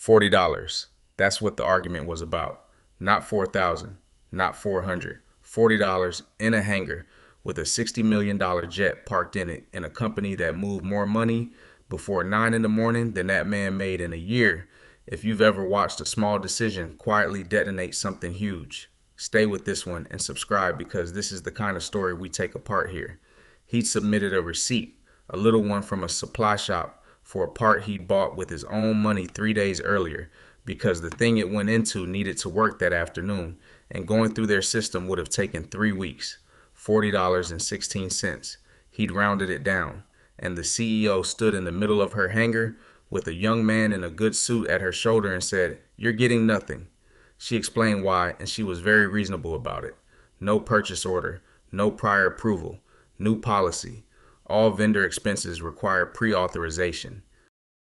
$40. That's what the argument was about. Not 4,000, not 400. $40 in a hangar with a $60 million jet parked in it in a company that moved more money before 9 in the morning than that man made in a year. If you've ever watched a small decision quietly detonate something huge, stay with this one and subscribe because this is the kind of story we take apart here. He'd submitted a receipt, a little one from a supply shop, for a part he'd bought with his own money 3 days earlier because the thing it went into needed to work that afternoon, and going through their system would have taken 3 weeks. $40.16. He'd rounded it down, and the CEO stood in the middle of her hangar with a young man in a good suit at her shoulder and said, "You're getting nothing." She explained why, and she was very reasonable about it. No purchase order, no prior approval, new policy. All vendor expenses require pre-authorization.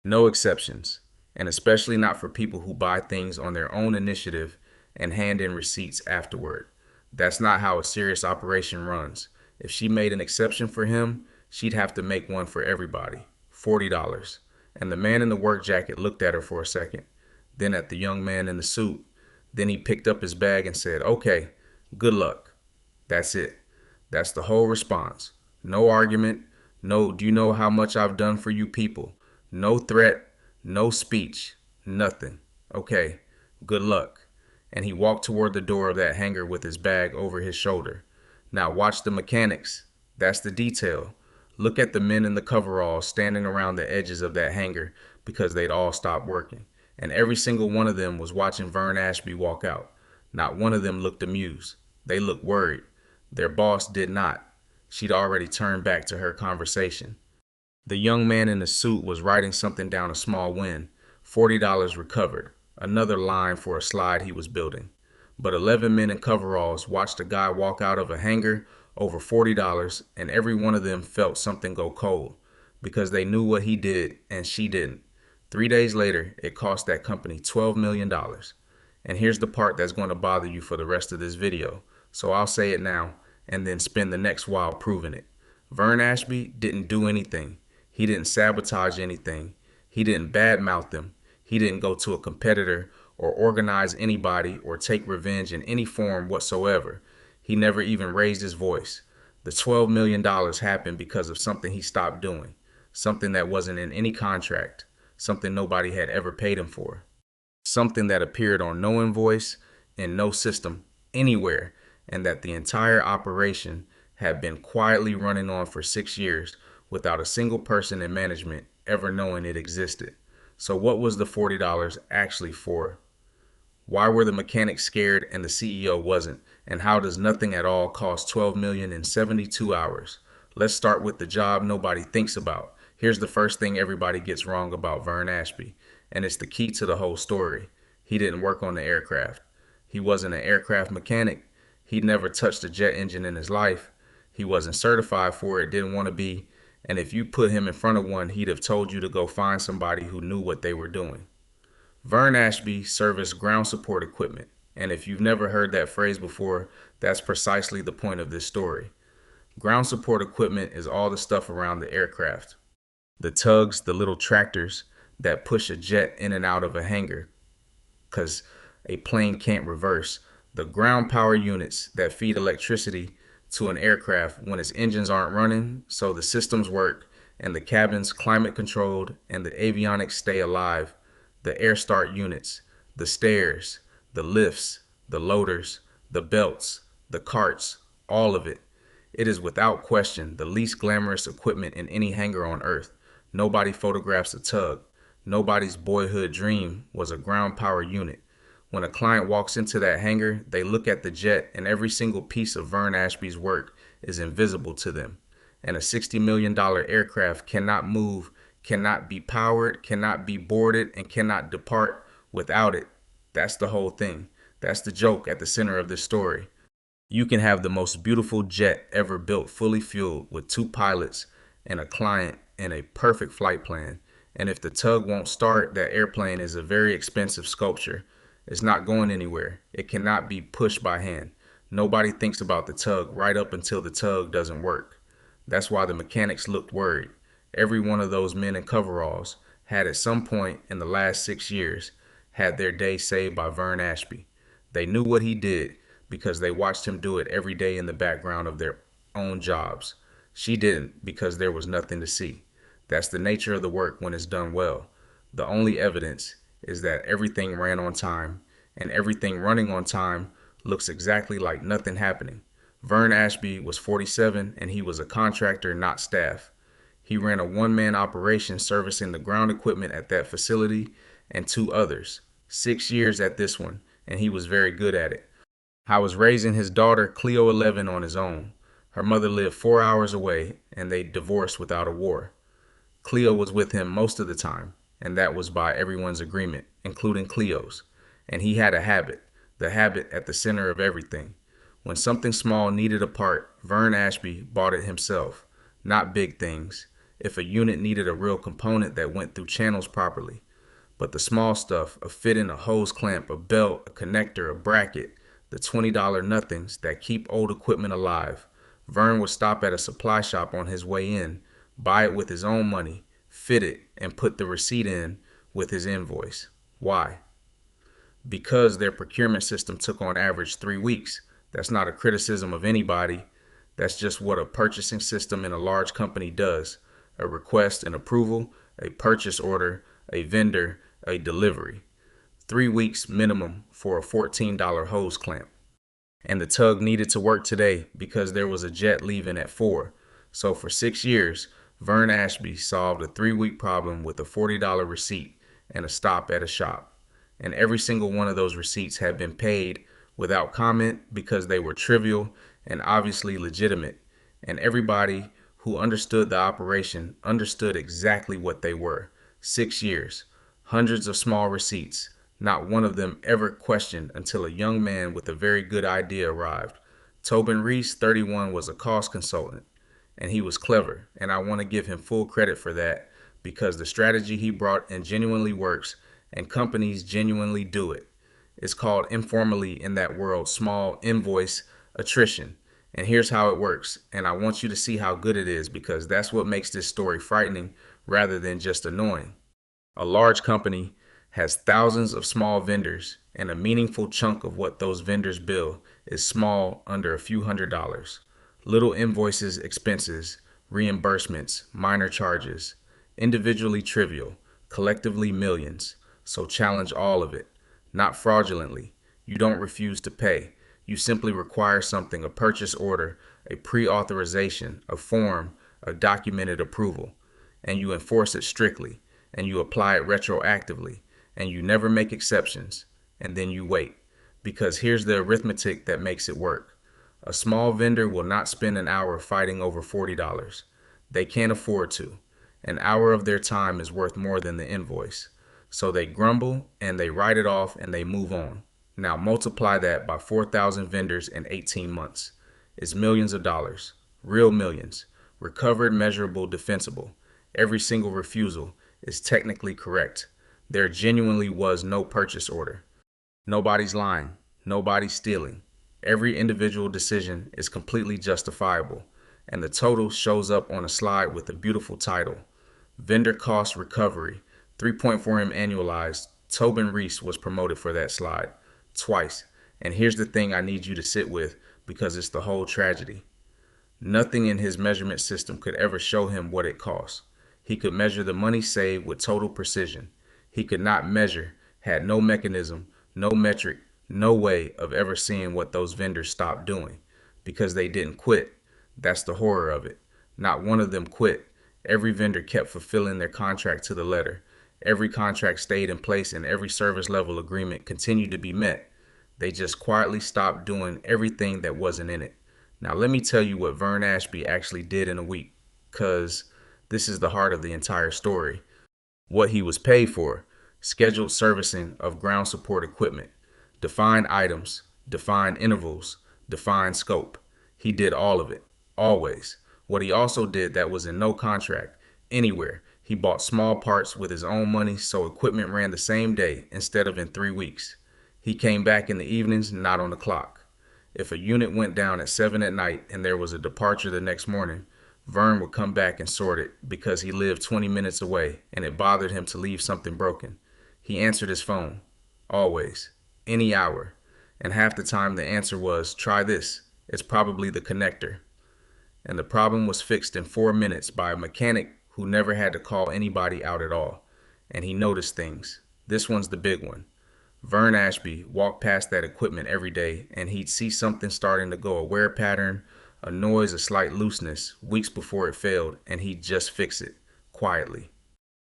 No exceptions, and especially not for people who buy things on their own initiative and hand in receipts afterward. That's not how a serious operation runs. If she made an exception for him, she'd have to make one for everybody. $40. And the man in the work jacket looked at her for a second, then at the young man in the suit. Then he picked up his bag and said, "Okay, good luck." That's it. That's the whole response. No argument. No, "Do you know how much I've done for you people?" No threat. No speech. Nothing. "Okay, good luck." And he walked toward the door of that hangar with his bag over his shoulder. Now watch the mechanics. That's the detail. Look at the men in the coveralls standing around the edges of that hangar because they'd all stopped working. And every single one of them was watching Vern Ashby walk out. Not one of them looked amused. They looked worried. Their boss did not. She'd already turned back to her conversation. The young man in the suit was writing something down a small win. $40 recovered. Another line for a slide he was building. But 11 men in coveralls watched a guy walk out of a hangar over $40, and every one of them felt something go cold because they knew what he did and she didn't. 3 days later, it cost that company $12 million. And here's the part that's going to bother you for the rest of this video. So I'll say it now and then spend the next while proving it. Vern Ashby didn't do anything. He didn't sabotage anything. He didn't badmouth them. He didn't go to a competitor or organize anybody or take revenge in any form whatsoever. He never even raised his voice. The $12 million happened because of something he stopped doing, something that wasn't in any contract, something nobody had ever paid him for, something that appeared on no invoice, in no system, anywhere, and that the entire operation had been quietly running on for 6 years without a single person in management ever knowing it existed. So what was the $40 actually for? Why were the mechanics scared and the CEO wasn't? And how does nothing at all cost $12 million in 72 hours? Let's start with the job nobody thinks about. Here's the first thing everybody gets wrong about Vern Ashby, and it's the key to the whole story. He didn't work on the aircraft. He wasn't an aircraft mechanic. He'd never touched a jet engine in his life. He wasn't certified for it, didn't want to be, and if you put him in front of one, he'd have told you to go find somebody who knew what they were doing. Vern Ashby serviced ground support equipment, and if you've never heard that phrase before, that's precisely the point of this story. Ground support equipment is all the stuff around the aircraft. The tugs, the little tractors that push a jet in and out of a hangar because a plane can't reverse. The ground power units that feed electricity to an aircraft when its engines aren't running so the systems work and the cabin's climate controlled and the avionics stay alive. The air start units, the stairs, the lifts, the loaders, the belts, the carts, all of it. It is without question the least glamorous equipment in any hangar on Earth. Nobody photographs a tug. Nobody's boyhood dream was a ground power unit. When a client walks into that hangar, they look at the jet and every single piece of Vern Ashby's work is invisible to them. And a $60 million aircraft cannot move, cannot be powered, cannot be boarded, and cannot depart without it. That's the whole thing. That's the joke at the center of this story. You can have the most beautiful jet ever built, fully fueled with 2 pilots and a client and a perfect flight plan. And if the tug won't start, that airplane is a very expensive sculpture. It's not going anywhere. It cannot be pushed by hand. Nobody thinks about the tug right up until the tug doesn't work. That's why the mechanics looked worried. Every one of those men in coveralls had at some point in the last 6 years had their day saved by Vern Ashby. They knew what he did because they watched him do it every day in the background of their own jobs. She didn't because there was nothing to see. That's the nature of the work when it's done well. The only evidence is that everything ran on time, and everything running on time looks exactly like nothing happening. Vern Ashby was 47 and he was a contractor, not staff. He ran a one-man operation servicing the ground equipment at that facility and two others. 6 years at this one, and he was very good at it. I was raising his daughter, Cleo 11, on his own. Her mother lived 4 hours away, and they divorced without a war. Cleo was with him most of the time, and that was by everyone's agreement, including Cleo's. And he had a habit, the habit at the center of everything. When something small needed a part, Vern Ashby bought it himself, not big things. If a unit needed a real component that went through channels properly. But the small stuff, a fitting, a hose clamp, a belt, a connector, a bracket, the $20 nothings that keep old equipment alive, Vern would stop at a supply shop on his way in, buy it with his own money, fit it, and put the receipt in with his invoice. Why? Because their procurement system took on average 3 weeks. That's not a criticism of anybody. That's just what a purchasing system in a large company does. A request, an approval, a purchase order, a vendor, a delivery. 3 weeks minimum for a $14 hose clamp. And the tug needed to work today because there was a jet leaving at 4. So for 6 years, Vern Ashby solved a 3-week problem with a $40 receipt and a stop at a shop. And every single one of those receipts had been paid without comment because they were trivial and obviously legitimate. And everybody who understood the operation understood exactly what they were. 6 years, hundreds of small receipts, not one of them ever questioned until a young man with a very good idea arrived. Tobin Reese, 31, was a cost consultant, and he was clever, and I want to give him full credit for that because the strategy he brought in genuinely works, and companies genuinely do it. It's called informally in that world small invoice attrition. And here's how it works. And I want you to see how good it is because that's what makes this story frightening rather than just annoying. A large company has thousands of small vendors, and a meaningful chunk of what those vendors bill is small, under a few $100s. Little invoices, expenses, reimbursements, minor charges, individually trivial, collectively millions. So challenge all of it, not fraudulently. You don't refuse to pay. You simply require something, a purchase order, a pre-authorization, a form, a documented approval, and you enforce it strictly, and you apply it retroactively, and you never make exceptions, and then you wait. Because here's the arithmetic that makes it work. A small vendor will not spend an hour fighting over $40. They can't afford to. An hour of their time is worth more than the invoice. So they grumble, and they write it off, and they move on. Now multiply that by 4,000 vendors in 18 months. It's millions of dollars, real millions, recovered, measurable, defensible. Every single refusal is technically correct. There genuinely was no purchase order. Nobody's lying, nobody's stealing. Every individual decision is completely justifiable, and the total shows up on a slide with a beautiful title. Vendor Cost Recovery, 3.4M annualized. Tobin Reese was promoted for that slide. Twice. And here's the thing I need you to sit with because it's the whole tragedy. Nothing in his measurement system could ever show him what it cost. He could measure the money saved with total precision. He could not measure, had no mechanism, no metric, no way of ever seeing what those vendors stopped doing because they didn't quit. That's the horror of it. Not one of them quit. Every vendor kept fulfilling their contract to the letter. Every contract stayed in place and every service level agreement continued to be met. They just quietly stopped doing everything that wasn't in it. Now let me tell you what Vern Ashby actually did in a week, because this is the heart of the entire story. What he was paid for: scheduled servicing of ground support equipment, defined items, defined intervals, defined scope. He did all of it, always. What he also did that was in no contract, anywhere. He bought small parts with his own money so equipment ran the same day instead of in 3 weeks. He came back in the evenings, not on the clock. If a unit went down at 7 at night and there was a departure the next morning, Vern would come back and sort it because he lived 20 minutes away and it bothered him to leave something broken. He answered his phone. always, any hour. And half the time the answer was, try this. It's probably the connector. And the problem was fixed in 4 minutes by a mechanic who never had to call anybody out at all. And he noticed things. This one's the big one. Vern Ashby walked past that equipment every day and he'd see something starting to go, a wear pattern, a noise, a slight looseness, weeks before it failed, and he'd just fix it, quietly.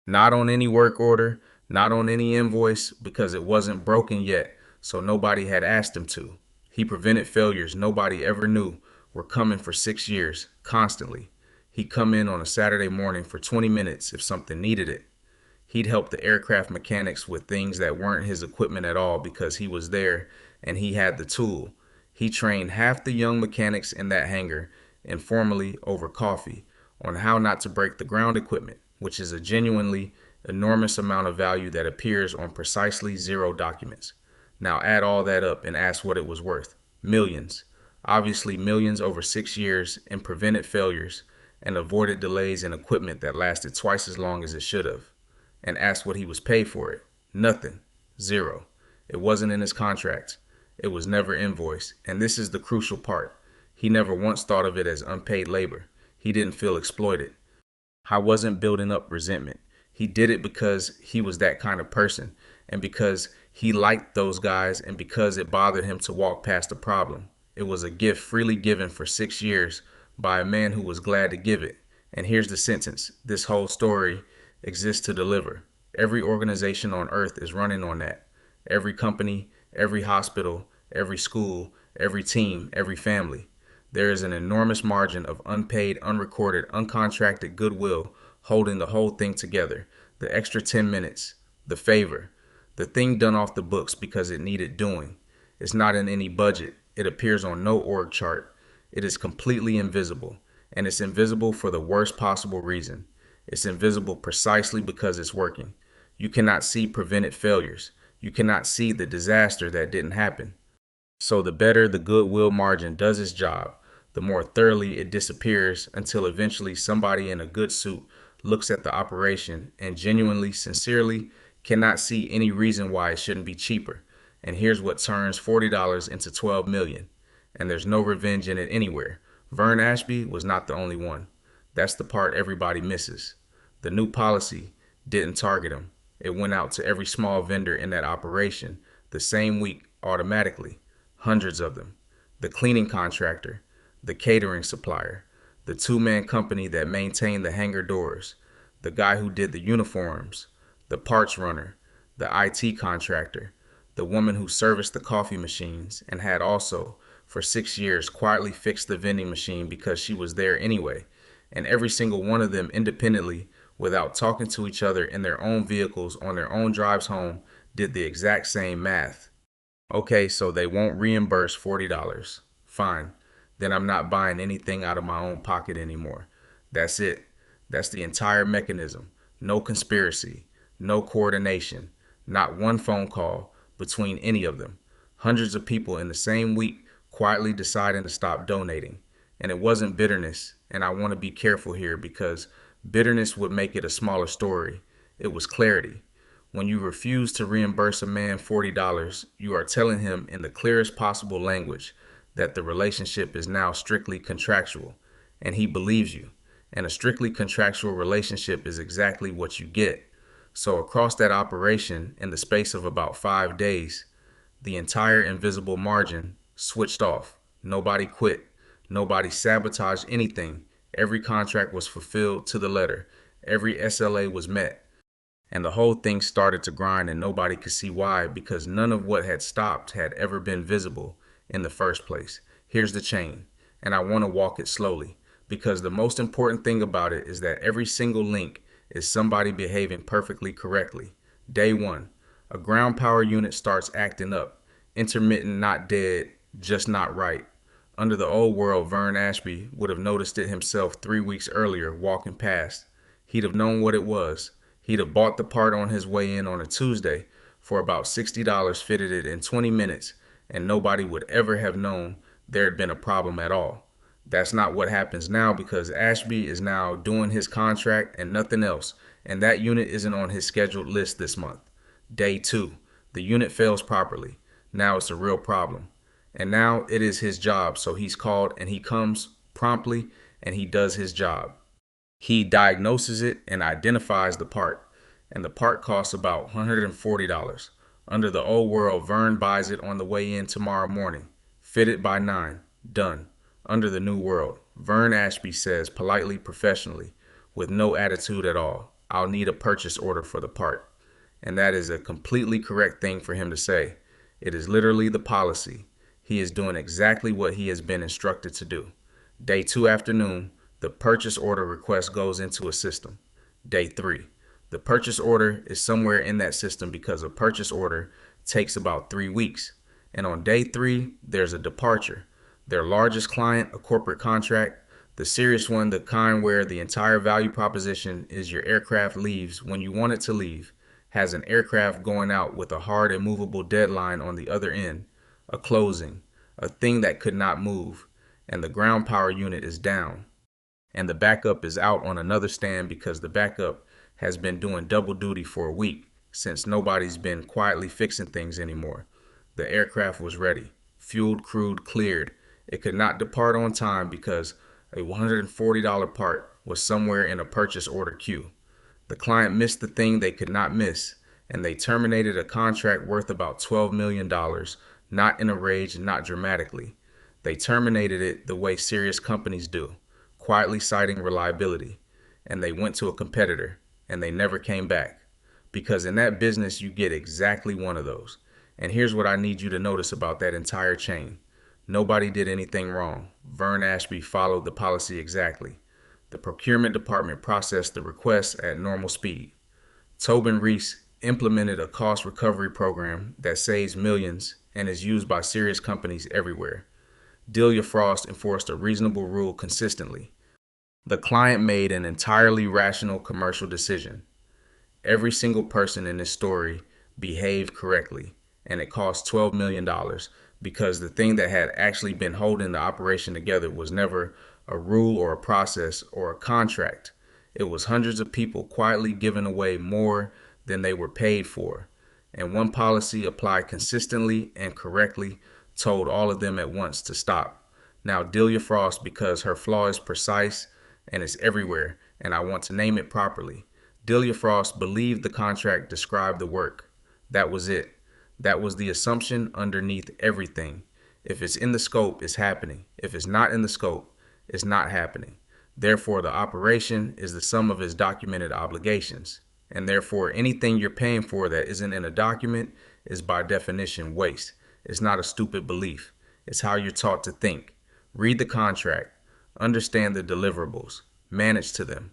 Not on any work order, not on any invoice, because it wasn't broken yet, so nobody had asked him to. He prevented failures nobody ever knew were coming for 6 years, constantly. He'd come in on a Saturday morning for 20 minutes if something needed it. He'd help the aircraft mechanics with things that weren't his equipment at all because he was there and he had the tool. He trained half the young mechanics in that hangar, informally over coffee, on how not to break the ground equipment, which is a genuinely enormous amount of value that appears on precisely 0 documents. Now add all that up and ask what it was worth. Millions. Obviously millions over 6 years in prevented failures and avoided delays in equipment that lasted twice as long as it should have. And asked what he was paid for it. Nothing. 0. It wasn't in his contract. It was never invoiced. And this is the crucial part. He never once thought of it as unpaid labor. He didn't feel exploited. I wasn't building up resentment. He did it because he was that kind of person, and because he liked those guys, and because it bothered him to walk past a problem. It was a gift freely given for 6 years by a man who was glad to give it. And here's the sentence. This whole story exists to deliver. Every organization on earth is running on that. Every company, every hospital, every school, every team, every family. There is an enormous margin of unpaid, unrecorded, uncontracted goodwill holding the whole thing together. The extra 10 minutes, the favor, the thing done off the books because it needed doing. It's not in any budget. It appears on no org chart. It is completely invisible, and it's invisible for the worst possible reason. It's invisible precisely because it's working. You cannot see prevented failures. You cannot see the disaster that didn't happen. So the better the goodwill margin does its job, the more thoroughly it disappears until eventually somebody in a good suit looks at the operation and genuinely, sincerely cannot see any reason why it shouldn't be cheaper. And here's what turns $40 into $12 million. And there's no revenge in it anywhere. Vern Ashby was not the only one. That's the part everybody misses. The new policy didn't target him. It went out to every small vendor in that operation the same week automatically. Hundreds of them. The cleaning contractor, the catering supplier, the 2-man company that maintained the hangar doors, the guy who did the uniforms, the parts runner, the IT contractor, the woman who serviced the coffee machines and had also, for 6 years, quietly fixed the vending machine because she was there anyway. And every single one of them independently, without talking to each other in their own vehicles on their own drives home, did the exact same math. Okay, so they won't reimburse $40. Fine. Then I'm not buying anything out of my own pocket anymore. That's it. That's the entire mechanism. No conspiracy, no coordination, not one phone call between any of them. Hundreds of people in the same week quietly deciding to stop donating. And it wasn't bitterness, and I want to be careful here because bitterness would make it a smaller story. It was clarity. When you refuse to reimburse a man $40, you are telling him in the clearest possible language that the relationship is now strictly contractual, and he believes you. And a strictly contractual relationship is exactly what you get. So across that operation, in the space of about 5 days, the entire invisible margin switched off. Nobody quit. Nobody sabotaged anything. Every contract was fulfilled to the letter. Every SLA was met. And the whole thing started to grind, and nobody could see why, because none of what had stopped had ever been visible in the first place. Here's the chain, and I want to walk it slowly, because the most important thing about it is that every single link is somebody behaving perfectly correctly. Day 1, a ground power unit starts acting up. Intermittent, not dead, just not right. Under the old world, Vern Ashby would have noticed it himself 3 weeks earlier walking past. He'd have known what it was. He'd have bought the part on his way in on a Tuesday for about $60, fitted it in 20 minutes, and nobody would ever have known there had been a problem at all. That's not what happens now, because Ashby is now doing his contract and nothing else, and that unit isn't on his scheduled list this month. Day 2, The unit fails properly. Now it's a real problem. And now it is his job, so he's called and he comes promptly and he does his job. He diagnoses it and identifies the part, and the part costs about $140. Under the old world, Vern buys it on the way in tomorrow morning. Fitted by 9. Done. Under the new world, Vern Ashby says politely, professionally, with no attitude at all, "I'll need a purchase order for the part." And that is a completely correct thing for him to say. It is literally the policy. He is doing exactly what he has been instructed to do. Day 2 afternoon, the purchase order request goes into a system. Day 3, the purchase order is somewhere in that system because a purchase order takes about 3 weeks. And on day 3, there's a departure. Their largest client, a corporate contract, the serious one, the kind where the entire value proposition is your aircraft leaves when you want it to leave, has an aircraft going out with a hard and movable deadline on the other end, a closing, a thing that could not move, and the ground power unit is down. And the backup is out on another stand because the backup has been doing double duty for a week since nobody's been quietly fixing things anymore. The aircraft was ready, fueled, crewed, cleared. It could not depart on time because a $140 part was somewhere in a purchase order queue. The client missed the thing they could not miss, and they terminated a contract worth about $12 million, not in a rage, not dramatically. They terminated it the way serious companies do, quietly citing reliability, and they went to a competitor, and they never came back. Because in that business, you get exactly one of those. And here's what I need you to notice about that entire chain. Nobody did anything wrong. Vern Ashby followed the policy exactly. The procurement department processed the requests at normal speed. Tobin Reese implemented a cost recovery program that saves millions and is used by serious companies everywhere. Delia Frost enforced a reasonable rule consistently. The client made an entirely rational commercial decision. Every single person in this story behaved correctly, and it cost $12 million because the thing that had actually been holding the operation together was never a rule or a process or a contract. It was hundreds of people quietly giving away more than they were paid for. And one policy applied consistently and correctly told all of them at once to stop. Now Delia Frost, because her flaw is precise and it's everywhere, and I want to name it properly. Delia Frost believed the contract described the work. That was it. That was the assumption underneath everything. If it's in the scope, it's happening. If it's not in the scope, it's not happening. Therefore, the operation is the sum of its documented obligations. And therefore, anything you're paying for that isn't in a document is by definition waste. It's not a stupid belief. It's how you're taught to think. Read the contract. Understand the deliverables. Manage to them.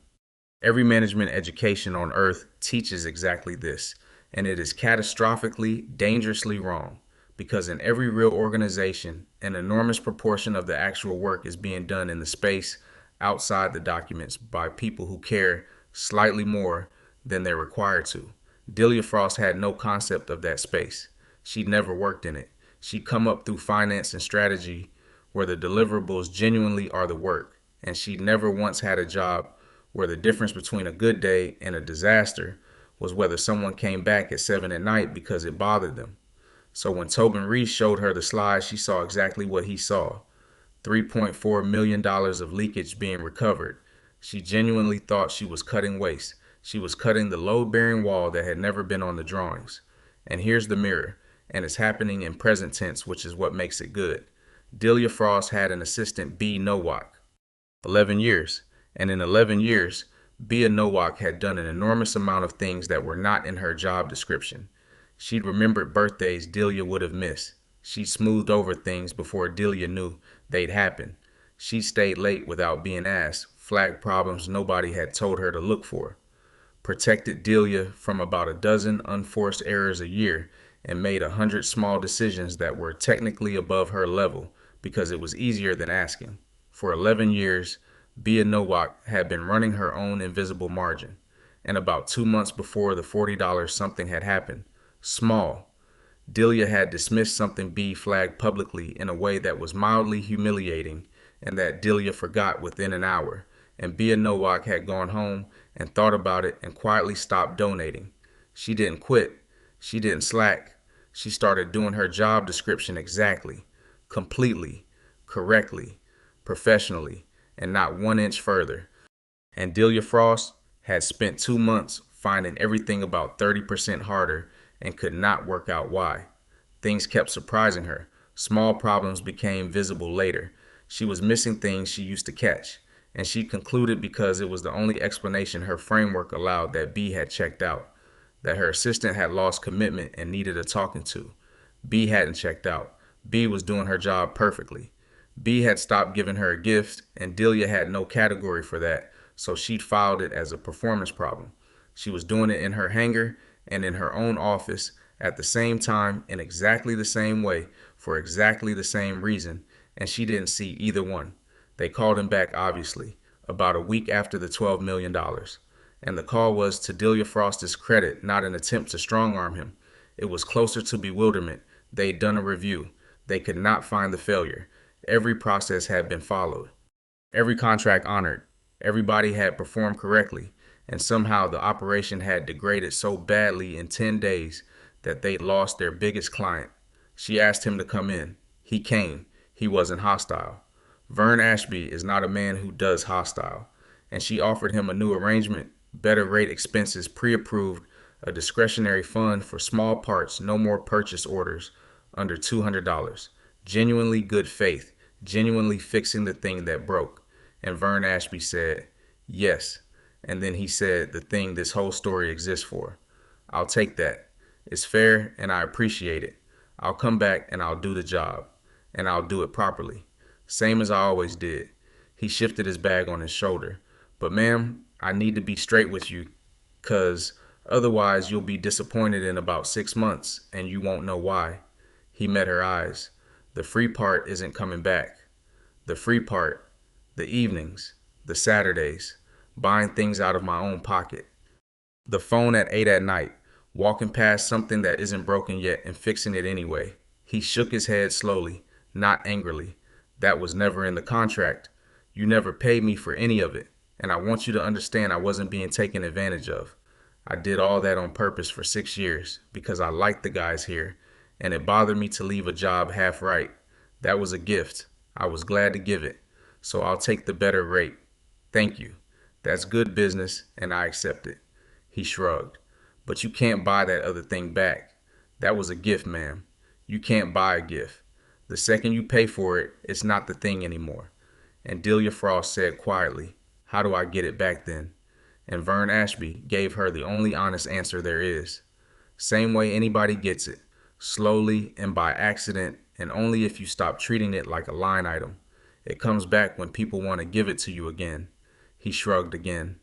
Every management education on earth teaches exactly this, and it is catastrophically, dangerously wrong, because in every real organization, an enormous proportion of the actual work is being done in the space outside the documents by people who care slightly more than they're required to. Delia Frost had no concept of that space. She'd never worked in it. She'd come up through finance and strategy where the deliverables genuinely are the work, and she'd never once had a job where the difference between a good day and a disaster was whether someone came back at 7 at night because it bothered them. So when Tobin Reese showed her the slide, she saw exactly what he saw. $3.4 million of leakage being recovered. She genuinely thought she was cutting waste. She was cutting the load-bearing wall that had never been on the drawings. And here's the mirror, and it's happening in present tense, which is what makes it good. Delia Frost had an assistant, B. Nowak, 11 years. And in 11 years, Bea Nowak had done an enormous amount of things that were not in her job description. She'd remembered birthdays Delia would have missed. She smoothed over things before Delia knew they'd happen. She stayed late without being asked, flagged problems nobody had told her to look for, protected Delia from about a dozen unforced errors a year, and made 100 small decisions that were technically above her level because it was easier than asking. For 11 years, Bea Nowak had been running her own invisible margin, and about 2 months before the $40 something had happened. Small. Delia had dismissed something B flagged publicly in a way that was mildly humiliating and that Delia forgot within an hour, and Bea Nowak had gone home and thought about it and quietly stopped donating. She didn't quit. She didn't slack. She started doing her job description exactly, completely, correctly, professionally, and not 1 inch further. And Delia Frost had spent 2 months finding everything about 30% harder and could not work out why. Things kept surprising her. Small problems became visible later. She was missing things she used to catch, and she concluded because it was the only explanation her framework allowed that B had checked out, that her assistant had lost commitment and needed a talking to. B hadn't checked out. B was doing her job perfectly. B had stopped giving her a gift, and Delia had no category for that, so she'd filed it as a performance problem. She was doing it in her hangar and in her own office at the same time in exactly the same way for exactly the same reason, and she didn't see either one. They called him back, obviously, about a week after the $12 million. And the call was to Delia Frost's credit, not an attempt to strong arm him. It was closer to bewilderment. They'd done a review. They could not find the failure. Every process had been followed, every contract honored. Everybody had performed correctly, and somehow the operation had degraded so badly in 10 days that they'd lost their biggest client. She asked him to come in. He came. He wasn't hostile. Vern Ashby is not a man who does hostile. And she offered him a new arrangement, better rate expenses pre-approved, a discretionary fund for small parts, no more purchase orders under $200. Genuinely good faith, genuinely fixing the thing that broke. And Vern Ashby said, yes. And then he said the thing this whole story exists for. I'll take that. It's fair and I appreciate it. I'll come back and I'll do the job. And I'll do it properly. Same as I always did. He shifted his bag on his shoulder. But ma'am, I need to be straight with you, 'cause otherwise you'll be disappointed in about 6 months and you won't know why. He met her eyes. The free part isn't coming back. The free part, the evenings, the Saturdays, buying things out of my own pocket. The phone at 8 at night, walking past something that isn't broken yet and fixing it anyway. He shook his head slowly, not angrily. That was never in the contract. You never paid me for any of it. And I want you to understand I wasn't being taken advantage of. I did all that on purpose for 6 years because I liked the guys here, and it bothered me to leave a job half right. That was a gift. I was glad to give it. So I'll take the better rate. Thank you. That's good business, and I accept it. He shrugged. But you can't buy that other thing back. That was a gift, ma'am. You can't buy a gift. The second you pay for it, it's not the thing anymore. And Delia Frost said quietly, how do I get it back then? And Vern Ashby gave her the only honest answer there is. Same way anybody gets it, slowly and by accident, and only if you stop treating it like a line item. It comes back when people want to give it to you again. He shrugged again.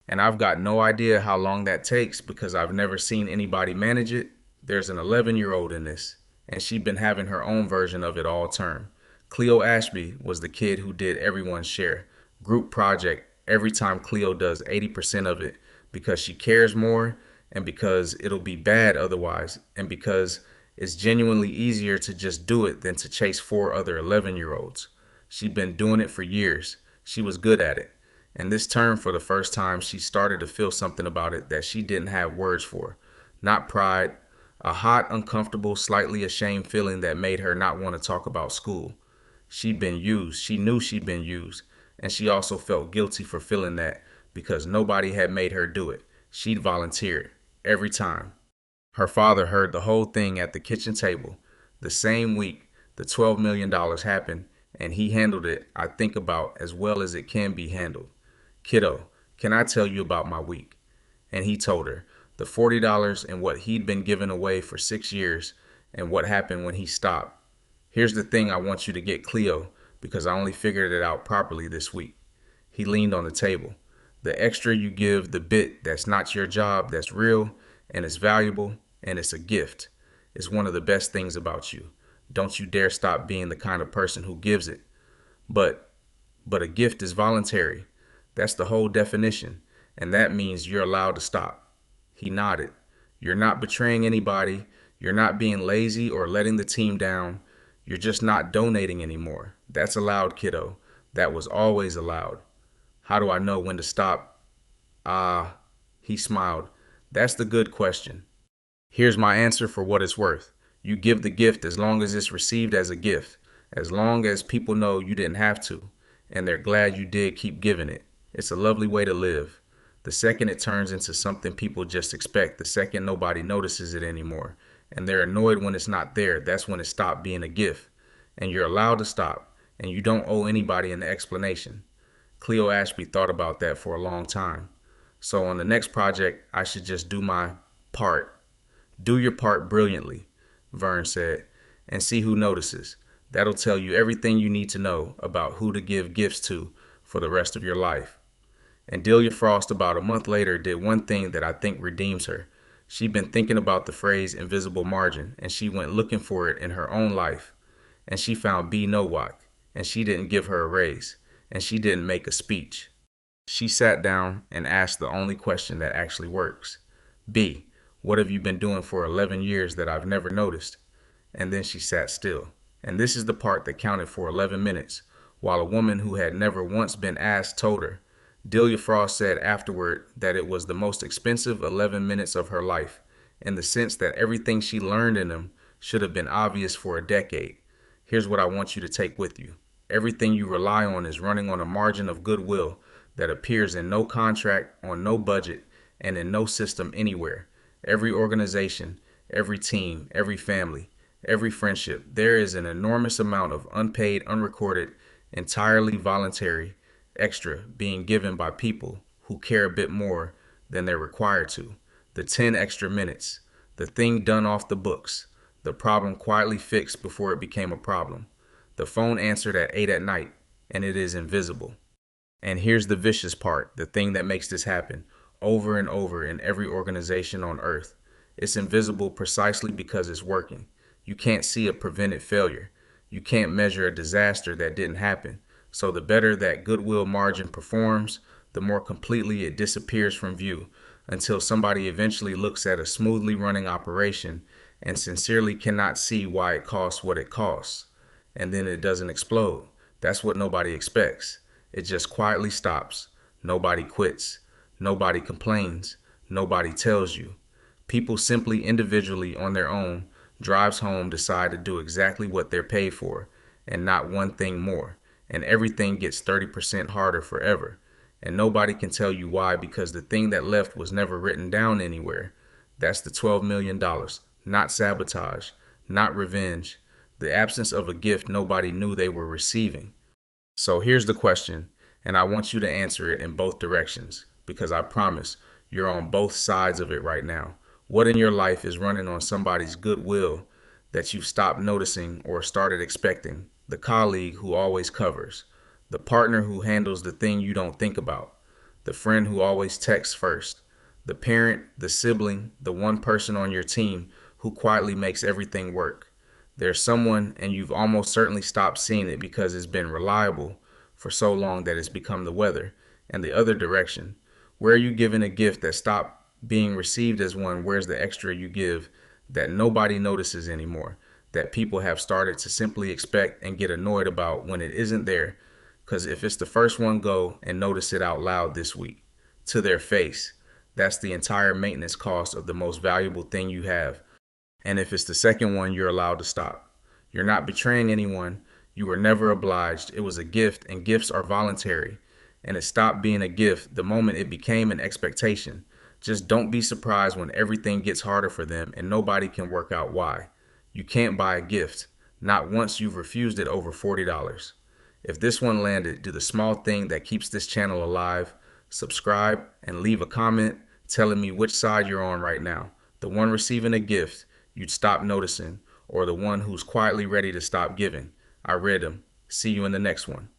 And I've got no idea how long that takes because I've never seen anybody manage it. There's an 11-year-old in this, and she'd been having her own version of it all term. Cleo Ashby was the kid who did everyone's share. Group project every time Cleo does 80% of it because she cares more and because it'll be bad otherwise and because it's genuinely easier to just do it than to chase 4 other 11-year-olds. She'd been doing it for years. She was good at it. And this term, for the first time, she started to feel something about it that she didn't have words for. Not pride, a hot, uncomfortable, slightly ashamed feeling that made her not want to talk about school. She'd been used. She knew she'd been used. And she also felt guilty for feeling that because nobody had made her do it. She'd volunteered every time. Her father heard the whole thing at the kitchen table. The same week, the $12 million happened, and he handled it, I think, about as well as it can be handled. Kiddo, can I tell you about my week? And he told her the $40 and what he'd been giving away for 6 years and what happened when he stopped. Here's the thing I want you to get, Cleo, because I only figured it out properly this week. He leaned on the table. The extra you give, the bit that's not your job, that's real, and it's valuable, and it's a gift, is one of the best things about you. Don't you dare stop being the kind of person who gives it. But a gift is voluntary. That's the whole definition, and that means you're allowed to stop. He nodded. You're not betraying anybody. You're not being lazy or letting the team down. You're just not donating anymore. That's allowed, kiddo. That was always allowed. How do I know when to stop? He smiled. That's the good question. Here's my answer for what it's worth. You give the gift as long as it's received as a gift, as long as people know you didn't have to, and they're glad you did keep giving it. It's a lovely way to live. The second it turns into something people just expect, the second nobody notices it anymore, and they're annoyed when it's not there, that's when it stopped being a gift. And you're allowed to stop, and you don't owe anybody an explanation. Cleo Ashby thought about that for a long time. So on the next project, I should just do my part. Do your part brilliantly, Vern said, and see who notices. That'll tell you everything you need to know about who to give gifts to for the rest of your life. And Delia Frost, about a month later, did one thing that I think redeems her. She'd been thinking about the phrase invisible margin, and she went looking for it in her own life. And she found B. Nowak, and she didn't give her a raise, and she didn't make a speech. She sat down and asked the only question that actually works. B, what have you been doing for 11 years that I've never noticed? And then she sat still. And this is the part that counted for 11 minutes, while a woman who had never once been asked told her. Delia Frost said afterward that it was the most expensive 11 minutes of her life, in the sense that everything she learned in them should have been obvious for a decade. Here's what I want you to take with you. Everything you rely on is running on a margin of goodwill that appears in no contract, on no budget, and in no system anywhere. Every organization, every team, every family, every friendship, there is an enormous amount of unpaid, unrecorded, entirely voluntary extra being given by people who care a bit more than they're required to. The 10 extra minutes, the thing done off the books, the problem quietly fixed before it became a problem. The phone answered at 8 at night, and it is invisible. And here's the vicious part, the thing that makes this happen over and over in every organization on earth. It's invisible precisely because it's working. You can't see a prevented failure. You can't measure a disaster that didn't happen. So the better that goodwill margin performs, the more completely it disappears from view, until somebody eventually looks at a smoothly running operation and sincerely cannot see why it costs what it costs. And then it doesn't explode. That's what nobody expects. It just quietly stops. Nobody quits. Nobody complains. Nobody tells you. People simply individually on their own drives home decide to do exactly what they're paid for and not one thing more. And everything gets 30% harder forever. And nobody can tell you why, because the thing that left was never written down anywhere. That's the $12 million, not sabotage, not revenge, the absence of a gift nobody knew they were receiving. So here's the question, and I want you to answer it in both directions, because I promise you're on both sides of it right now. What in your life is running on somebody's goodwill that you've stopped noticing or started expecting? The colleague who always covers, the partner who handles the thing you don't think about, the friend who always texts first, the parent, the sibling, the one person on your team who quietly makes everything work. There's someone, and you've almost certainly stopped seeing it because it's been reliable for so long that it's become the weather. And the other direction, where are you giving a gift that stopped being received as one? Where's the extra you give that nobody notices anymore, that people have started to simply expect and get annoyed about when it isn't there? Because if it's the first one, go and notice it out loud this week to their face. That's the entire maintenance cost of the most valuable thing you have. And if it's the second one, you're allowed to stop. You're not betraying anyone. You were never obliged. It was a gift, and gifts are voluntary. And it stopped being a gift the moment it became an expectation. Just don't be surprised when everything gets harder for them and nobody can work out why. You can't buy a gift, not once you've refused it over $40. If this one landed, do the small thing that keeps this channel alive, subscribe, and leave a comment telling me which side you're on right now. The one receiving a gift you'd stop noticing, or the one who's quietly ready to stop giving. I read them. See you in the next one.